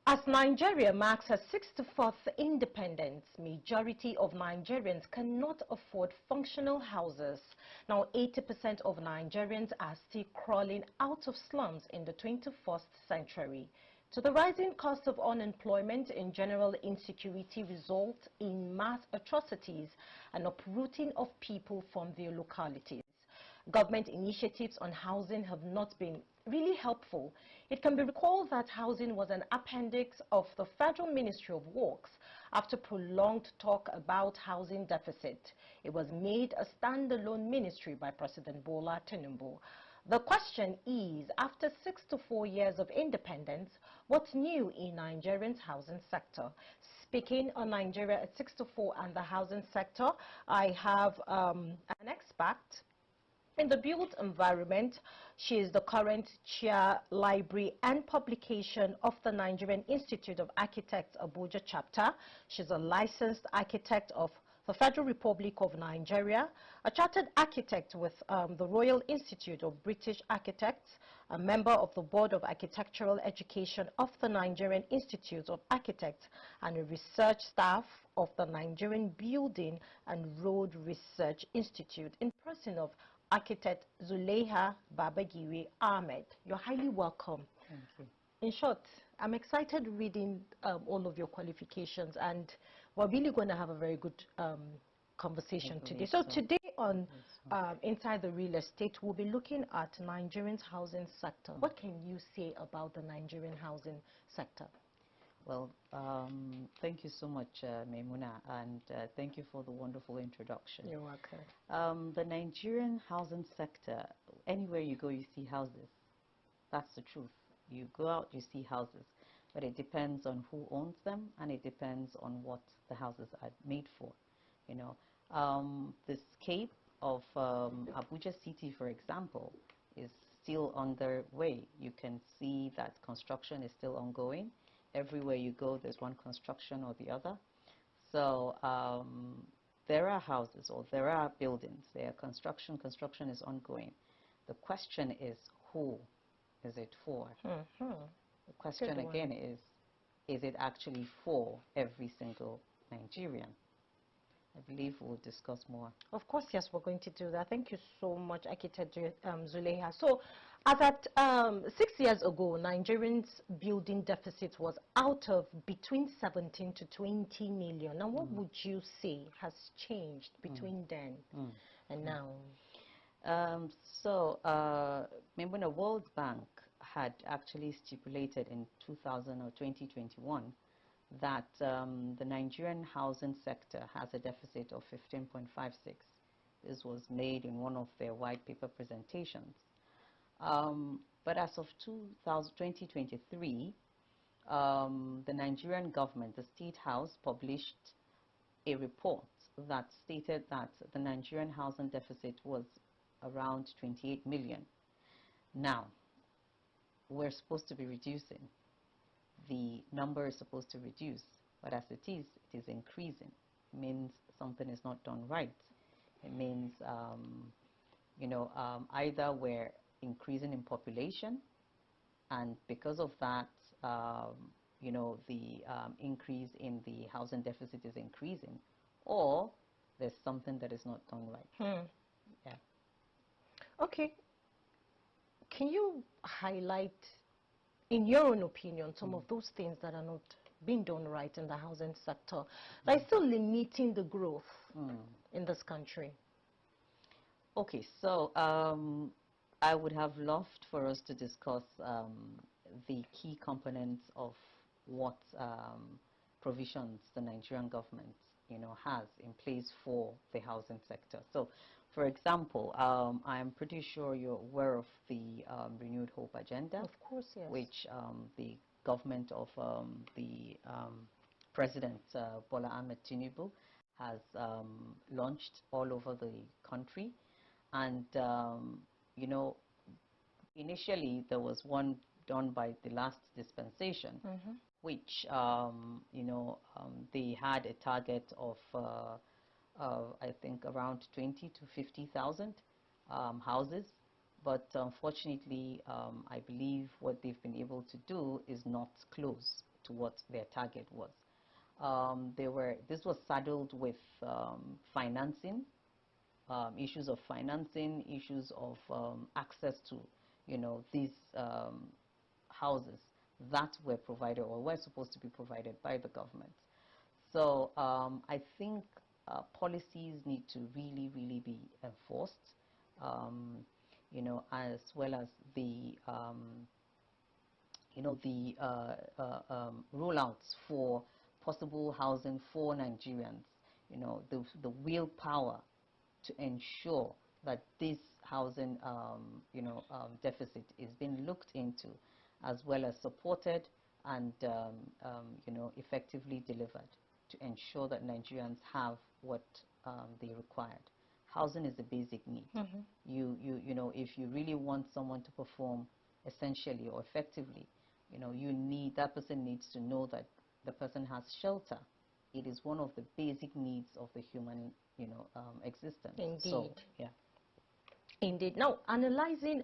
As Nigeria marks her 64th independence, majority of Nigerians cannot afford functional houses. Now, 80% of Nigerians are still crawling out of slums in the 21st century. To the rising cost of unemployment and general insecurity result in mass atrocities and uprooting of people from their localities. Government initiatives on housing have not been really helpful. It can be recalled that housing was an appendix of the Federal Ministry of Works after prolonged talk about housing deficit. It was made a standalone ministry by President Bola Tinubu. The question is, after 64 years of independence, what's new in Nigeria's housing sector? Speaking on Nigeria at 64 and the housing sector, I have an expert in the built environment. She is the current chair, library and publication of the Nigerian Institute of Architects Abuja chapter. She's a licensed architect of the Federal Republic of Nigeria, a chartered architect with the Royal Institute of British Architects, a member of the Board of Architectural Education of the Nigerian Institute of Architects, and a research staff of the Nigerian Building and Road Research Institute, in person of Architect Zulaiha Babagiri Ahmed. You're highly welcome. Thank you. In short, I'm excited reading all of your qualifications, and we're really going to have a very good conversation today. So today on Inside the Real Estate, we'll be looking at Nigerian's housing sector. What can you say about the Nigerian housing sector? Well, thank you so much, Maimuna, and thank you for the wonderful introduction. You're welcome. The Nigerian housing sector, anywhere you go, you see houses. That's the truth. You go out, you see houses, but it depends on who owns them, and it depends on what the houses are made for. You know, the scape of Abuja City, for example, is still underway. You can see that construction is still ongoing. Everywhere you go, there's one construction or the other. So there are houses, or there are buildings, there are construction is ongoing. The question is, who is it for? The question again is it actually for every single Nigerian? I believe we'll discuss more. Of course, yes, we're going to do that. Thank you so much, Architect Zulaiha. So, as at 6 years ago, Nigerians' building deficit was out of between 17 to 20 million. Now, what would you say has changed between then and now? Remember, the World Bank had actually stipulated in 2000 or 2021 that the Nigerian housing sector has a deficit of 15.56. This was made in one of their white paper presentations. But as of 2023, the Nigerian government, the State House, published a report that stated that the Nigerian housing deficit was around 28 million. Now, we're supposed to be reducing. The number is supposed to reduce, but as it is increasing. It means something is not done right. It means, either we're increasing in population, and because of that, the increase in the housing deficit is increasing, or there's something that is not done right. Yeah. Okay. Can you highlight, in your own opinion, some of those things that are not being done right in the housing sector that is still limiting the growth in this country? Okay, so I would have loved for us to discuss the key components of what provisions the Nigerian government has in place for the housing sector. So, for example, I'm pretty sure you're aware of the Renewed Hope Agenda. Of course, yes. Which the government of the President Bola Ahmed Tinubu has launched all over the country. And, initially there was one done by the last dispensation, which, they had a target of, I think, around 20 to 50,000 houses. But unfortunately, I believe what they've been able to do is not close to what their target was. This was saddled with financing, issues of financing, issues of access to, these houses that were provided or were supposed to be provided by the government. So I think policies need to really, really be enforced, as well as the, rollouts for possible housing for Nigerians, the willpower to ensure that this housing, deficit is being looked into, as well as supported and, effectively delivered to ensure that Nigerians have what they required. Housing is a basic need. Mm-hmm. If you really want someone to perform essentially or effectively, that person needs to know that the person has shelter. It is one of the basic needs of the human, existence. Indeed. So, yeah. Indeed. Now, analyzing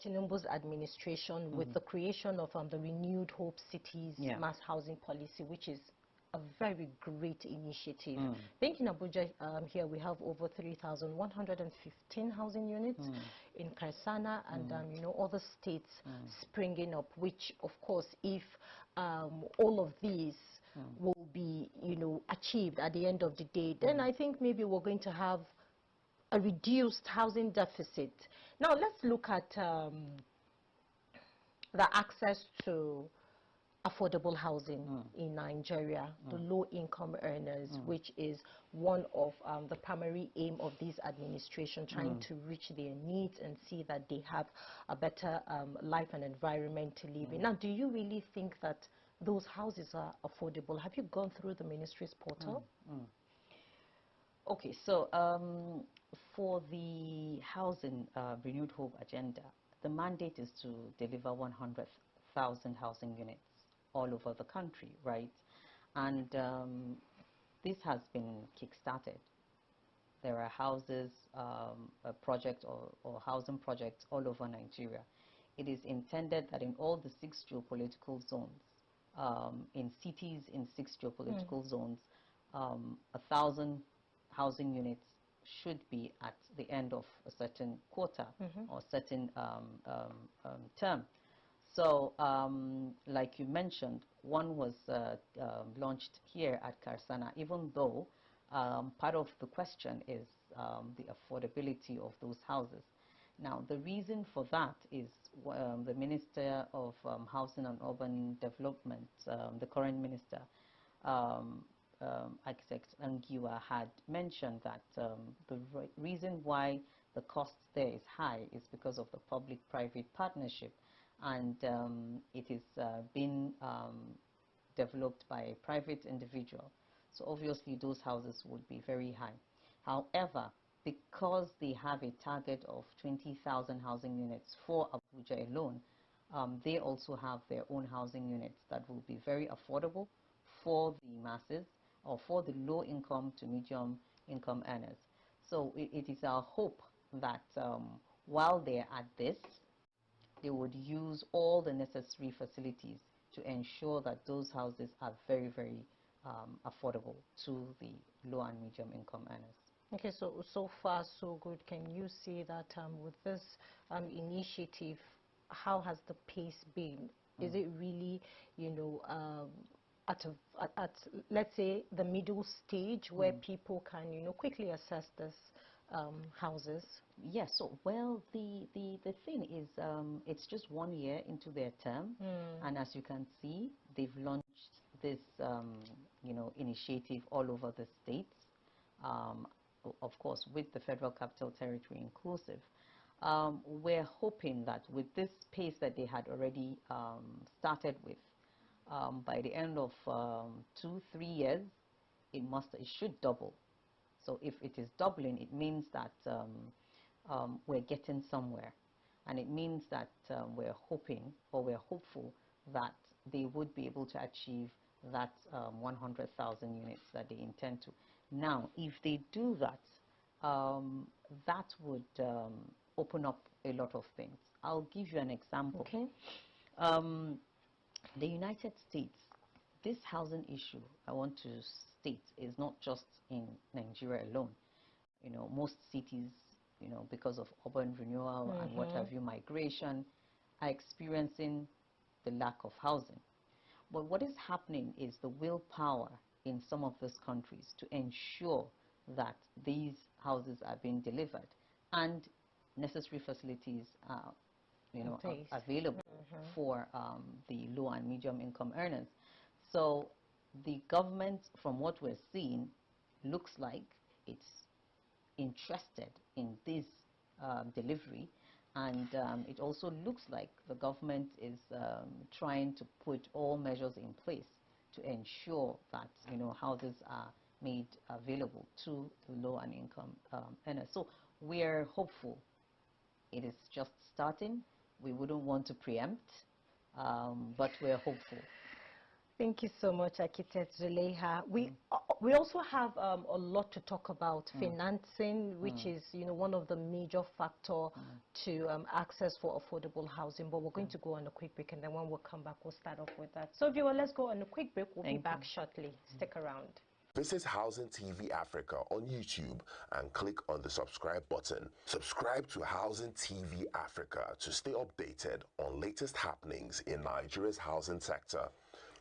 Tinubu's administration with the creation of the Renewed Hope Cities mass housing policy, which is a very great initiative. I think in Abuja here we have over 3,115 housing units in Karsana and other states springing up, which of course if all of these will be achieved at the end of the day, then I think maybe we're going to have a reduced housing deficit. Now let's look at the access to affordable housing in Nigeria, the low-income earners, which is one of the primary aim of this administration, trying to reach their needs and see that they have a better life and environment to live in. Now, do you really think that those houses are affordable? Have you gone through the ministry's portal? Okay, so for the housing Renewed Hope agenda, the mandate is to deliver 100,000 housing units all over the country, right? And this has been kick-started. There are houses, a project or housing projects all over Nigeria. It is intended that in all the 6 geopolitical zones, in cities in 6 geopolitical zones, 1,000 housing units should be at the end of a certain quarter or certain term. So, like you mentioned, one was launched here at Karsana, even though part of the question is the affordability of those houses. Now, the reason for that is the Minister of Housing and Urban Development, the current minister, Architect Angiwa, had mentioned that the reason why the cost there is high is because of the public-private partnership, and it is being developed by a private individual. So obviously those houses would be very high. However, because they have a target of 20,000 housing units for Abuja alone, they also have their own housing units that will be very affordable for the masses or for the low income to medium income earners. So it is our hope that while they're at this, they would use all the necessary facilities to ensure that those houses are very, very affordable to the low and medium income earners. Okay, so far so good. Can you see that with this initiative, how has the pace been? Is it really, at let's say the middle stage where people can, quickly assess this houses? Yes, so well, the thing is, it's just 1 year into their term, and as you can see, they've launched this, initiative all over the states, of course, with the Federal Capital Territory inclusive. We're hoping that with this pace that they had already started with, by the end of 2-3 years, it should double. So if it is doubling, it means that we're getting somewhere. And it means that we're hoping, or we're hopeful, that they would be able to achieve that 100,000 units that they intend to. Now, if they do that, that would open up a lot of things. I'll give you an example. Okay. The United States, this housing issue, I want to state, is not just in Nigeria alone. Most cities, because of urban renewal and what have you, migration, are experiencing the lack of housing. But what is happening is the willpower in some of these countries to ensure that these houses are being delivered and necessary facilities are, available for the low and medium income earners. So the government, from what we're seeing, looks like it's interested in this delivery, and it also looks like the government is trying to put all measures in place to ensure that houses are made available to the low and income earners. So we're hopeful. It is just starting. We wouldn't want to preempt, but we're hopeful. Thank you so much, Architect Zulaiha. We also have a lot to talk about financing, which is one of the major factor to access for affordable housing. But we're going to go on a quick break, and then when we come back, we'll start off with that. So, viewer, let's go on a quick break. We'll be back shortly. Stick around. Visit Housing TV Africa on YouTube and click on the subscribe button. Subscribe to Housing TV Africa to stay updated on latest happenings in Nigeria's housing sector.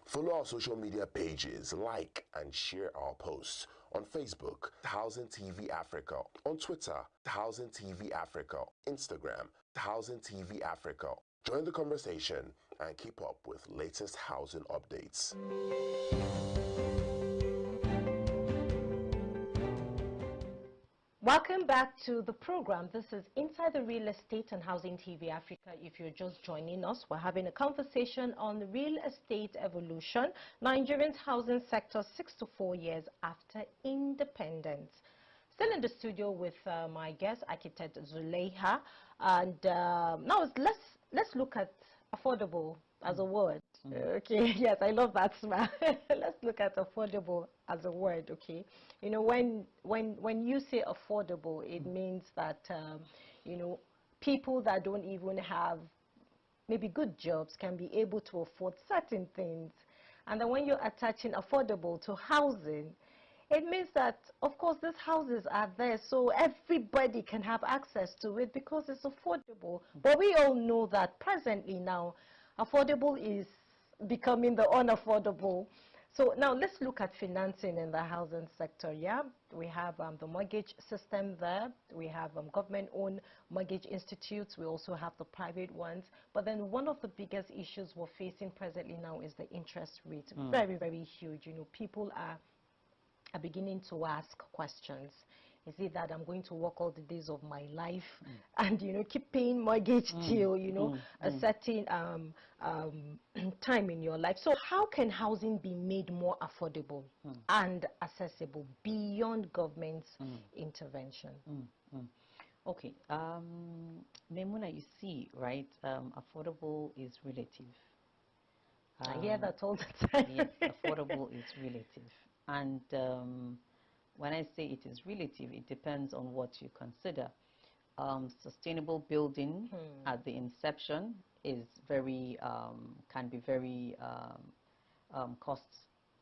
Follow our social media pages, like and share our posts. On Facebook, Housing TV Africa. On Twitter, Housing TV Africa. Instagram, Housing TV Africa. Join the conversation and keep up with latest housing updates. Welcome back to the program. This is Inside the Real Estate and Housing TV Africa. If you're just joining us, we're having a conversation on real estate evolution, Nigeria's housing sector 6 to 4 years after independence. Still in the studio with my guest, Architect Zulaiha. And now let's look at affordable as a word. Okay, yes, I love that smile. Let's look at affordable as a word, okay? When you say affordable, it means that, people that don't even have maybe good jobs can be able to afford certain things. And then when you're attaching affordable to housing, it means that, of course, these houses are there so everybody can have access to it because it's affordable. But we all know that presently now, affordable is becoming the unaffordable. So now let's look at financing in the housing sector. Yeah, we have the mortgage system there. We have government-owned mortgage institutes. We also have the private ones. But then one of the biggest issues we're facing presently now is the interest rate. Very, very huge. People are beginning to ask questions. Is it that I'm going to work all the days of my life and, keep paying mortgage till, a certain time in your life? So how can housing be made more affordable and accessible beyond government's intervention? Okay. Memuna, you see, right, affordable is relative. I hear that all the time. Yes, affordable is relative. And when I say it is relative, it depends on what you consider. Sustainable building at the inception is can be very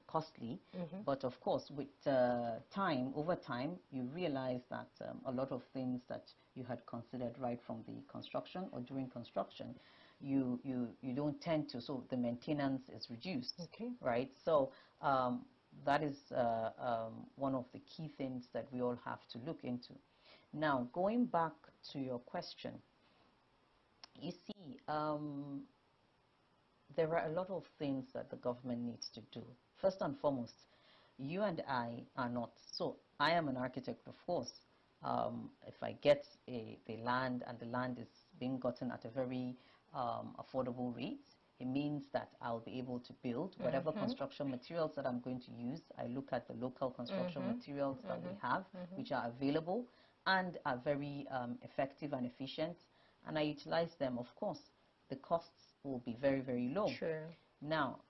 costly. But of course, with over time, you realize that a lot of things that you had considered right from the construction or during construction, you don't tend to, so the maintenance is reduced, right? So that is one of the key things that we all have to look into. Now, going back to your question, you see, there are a lot of things that the government needs to do. First and foremost, you and I are not. So I am an architect, of course. If I get the land and the land is being gotten at a very affordable rate, it means that I'll be able to build whatever construction materials that I'm going to use. I look at the local construction materials that we have, which are available and are very effective and efficient, and I utilize them. Of course, the costs will be very, very low. Sure. Now,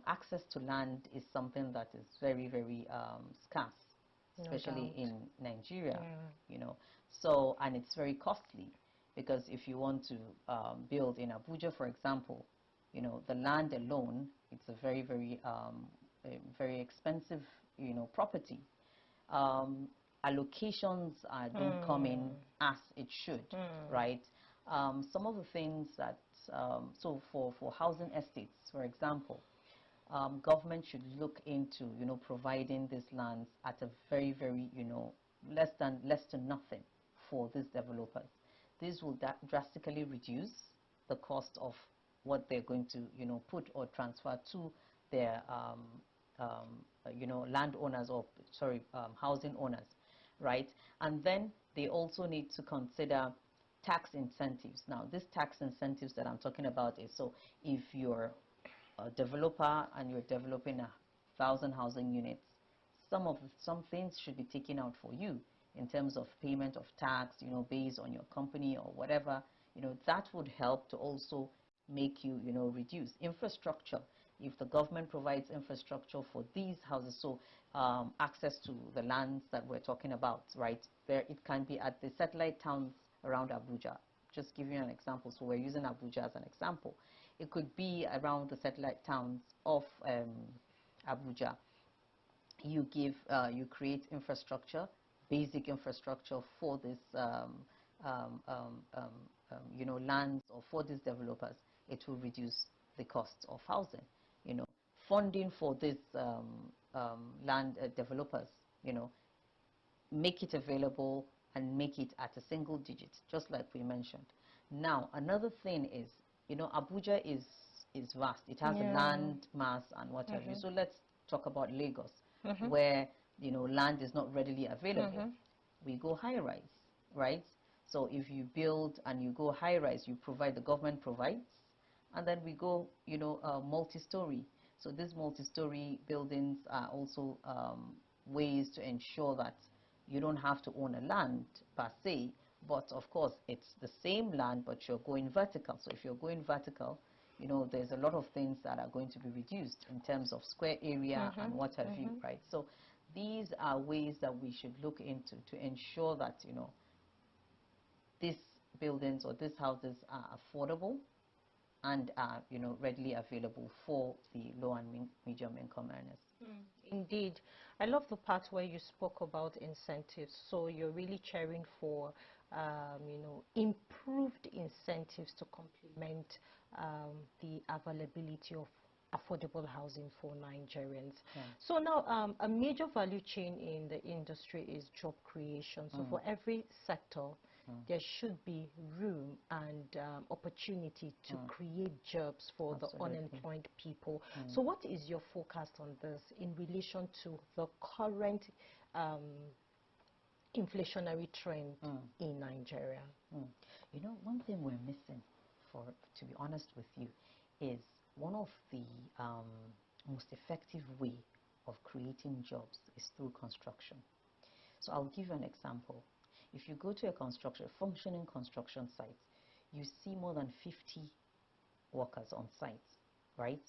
access to land is something that is very, very scarce, especially in Nigeria, So, and it's very costly, because if you want to build in Abuja, for example, you know, the land alone, it's a very, very expensive, you know, property. Allocations don't come in as it should, right? Some of the things that, so for housing estates, for example, government should look into, you know, providing these lands at a very, you know, less to nothing for these developers. This will drastically reduce the cost of what they're going to, you know, put or transfer to their, you know, landowners, or sorry, housing owners, right? And then they also need to consider tax incentives. Now, these tax incentives that I'm talking about is, so if you're a developer and you're developing 1,000 housing units, some things should be taken out for you in terms of payment of tax, you know, based on your company or whatever. You know, that would help to also make you, you know, reduce infrastructure. If the government provides infrastructure for these houses, so access to the lands that we're talking about, right? There, it can be at the satellite towns around Abuja. Just give you an example. So we're using Abuja as an example. It could be around the satellite towns of Abuja. You create infrastructure, basic infrastructure for this, you know, lands, or for these developers. It will reduce the costs of housing. You know, funding for these land developers, you know, make it available and make it at a single digit, just like we mentioned. Now, another thing is, you know, Abuja is vast. It has a land mass and what have you. So let's talk about Lagos, where, you know, land is not readily available. We go high rise, right? So if you build and you go high rise, you provide, the government provides, and then we go, you know, multi-story. So these multi-story buildings are also ways to ensure that you don't have to own a land per se, but of course it's the same land, but you're going vertical. So if you're going vertical, you know, there's a lot of things that are going to be reduced in terms of square area and what have you, right? So these are ways that we should look into to ensure that, you know, these buildings or these houses are affordable and are, you know, readily available for the low and medium income earners. Indeed. I love the part where you spoke about incentives. So you're really cheering for, you know, improved incentives to complement the availability of affordable housing for Nigerians. So now, a major value chain in the industry is job creation. So for every sector, there should be room and opportunity to create jobs for the unemployed people. So what is your forecast on this in relation to the current inflationary trend in Nigeria? You know, one thing we're missing, to be honest with you, is one of the most effective way of creating jobs is through construction. So I'll give you an example. If you go to a functioning construction site, you see more than 50 workers on site, right?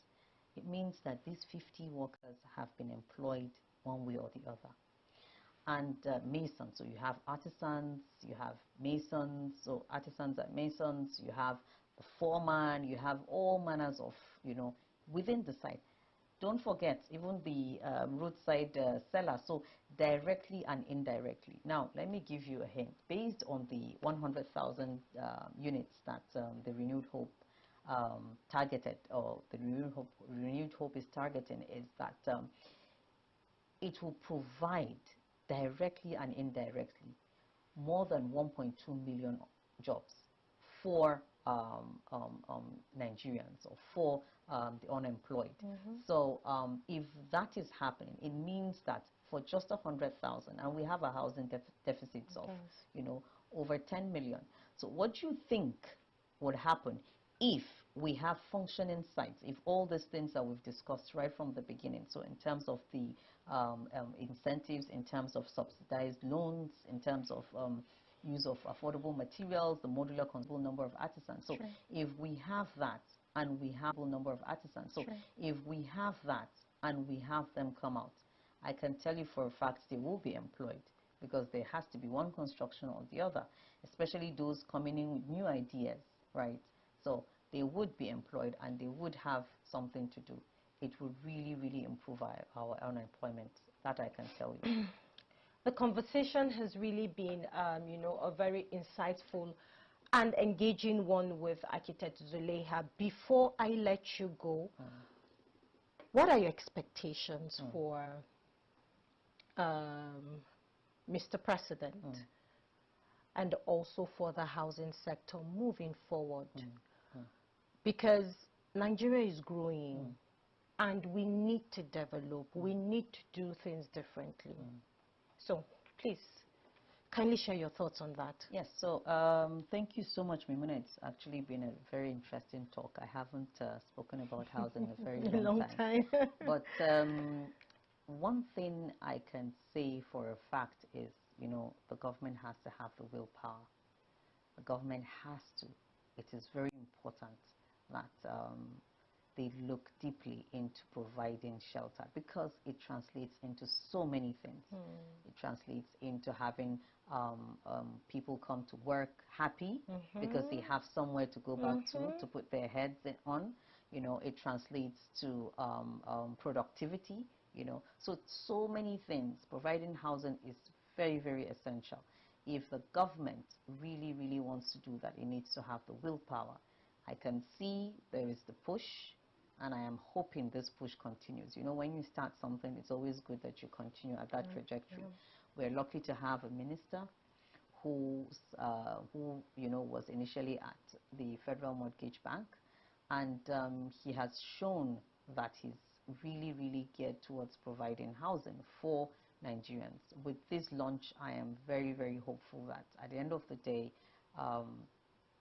It means that these 50 workers have been employed one way or the other. And masons, so you have artisans, you have masons, so artisans and masons, you have the foreman, you have all manners of, you know, within the site. Don't forget, even the roadside seller, so directly and indirectly. Now, let me give you a hint. Based on the 100,000 units that the Renewed Hope targeted, or the Renewed Hope is targeting, is that it will provide directly and indirectly more than 1.2 million jobs for Nigerians, or for the unemployed. So if that is happening, it means that for just 100,000, and we have a housing deficits of, you know, over 10 million. So what do you think would happen if we have functioning sites, if all these things that we've discussed right from the beginning, so in terms of the incentives, in terms of subsidized loans, in terms of use of affordable materials, the modular control number of artisans. So if we have that, and we have a number of artisans, so if we have that and we have them come out, I can tell you for a fact they will be employed, because there has to be one construction or the other, especially those coming in with new ideas, right? So they would be employed and they would have something to do, it would really, really improve our unemployment. That I can tell you. The conversation has really been, you know, a very insightful and engaging one with Architect Zulaiha. Before I let you go, what are your expectations for Mr. President and also for the housing sector moving forward? Because Nigeria is growing and we need to develop, we need to do things differently. So please, kindly share your thoughts on that. Yes, so thank you so much, Mimuna. It's actually been a very interesting talk. I haven't spoken about housing in a very long time. But one thing I can say for a fact is, you know, the government has to have the willpower. The government has to. It is very important that they look deeply into providing shelter, because it translates into so many things. It translates into having people come to work happy because they have somewhere to go back to put their heads on. You know, it translates to productivity, you know. So many things. Providing housing is very, very essential. If the government really, really wants to do that, it needs to have the willpower. I can see there is the push, and I am hoping this push continues. You know, when you start something, it's always good that you continue at that trajectory. We're lucky to have a minister who you know, was initially at the Federal Mortgage Bank, and he has shown that he's really, really geared towards providing housing for Nigerians. With this launch, I am very, very hopeful that at the end of the day,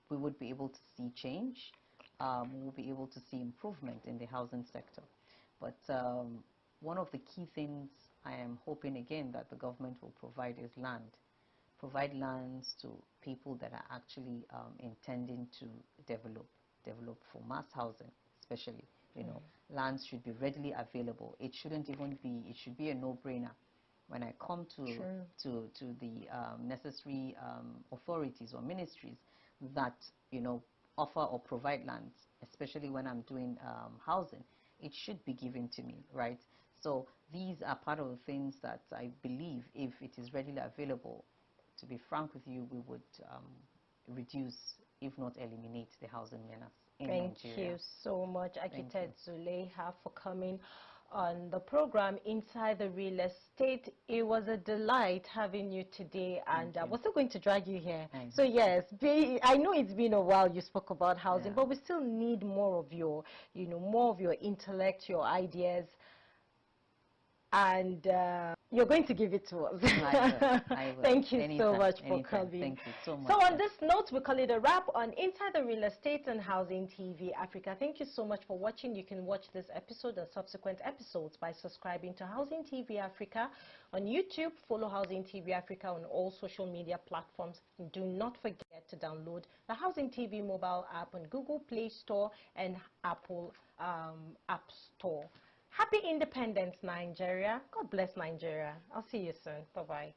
we would be able to see change. We will be able to see improvement in the housing sector. But one of the key things I am hoping again that the government will provide is land. Provide lands to people that are actually intending to develop for mass housing, especially. You know, lands should be readily available. It shouldn't even be, it should be a no-brainer. When I come to the necessary authorities or ministries that, you know, offer or provide lands, especially when I'm doing housing, it should be given to me, right? So these are part of the things that I believe, if it is readily available, to be frank with you, we would reduce, if not eliminate, the housing menace in Nigeria. Thank you so much, Architect Zulaiha, for coming on the program Inside the Real Estate. It was a delight having you today, and we're still going to drag you here. So yes, I know it's been a while you spoke about housing, but we still need more of your, you know, more of your intellect, your ideas, and you're going to give it to us. I will. Thank you Anytime, so much for anytime. coming. Thank you so much. So on this note, we call it a wrap on Inside the Real Estate and Housing TV Africa. Thank you so much for watching. You can watch this episode and subsequent episodes by subscribing to Housing TV Africa on YouTube. Follow Housing TV Africa on all social media platforms. And do not forget to download the Housing TV mobile app on Google Play Store and Apple App Store. Happy Independence, Nigeria. God bless Nigeria. I'll see you soon. Bye-bye.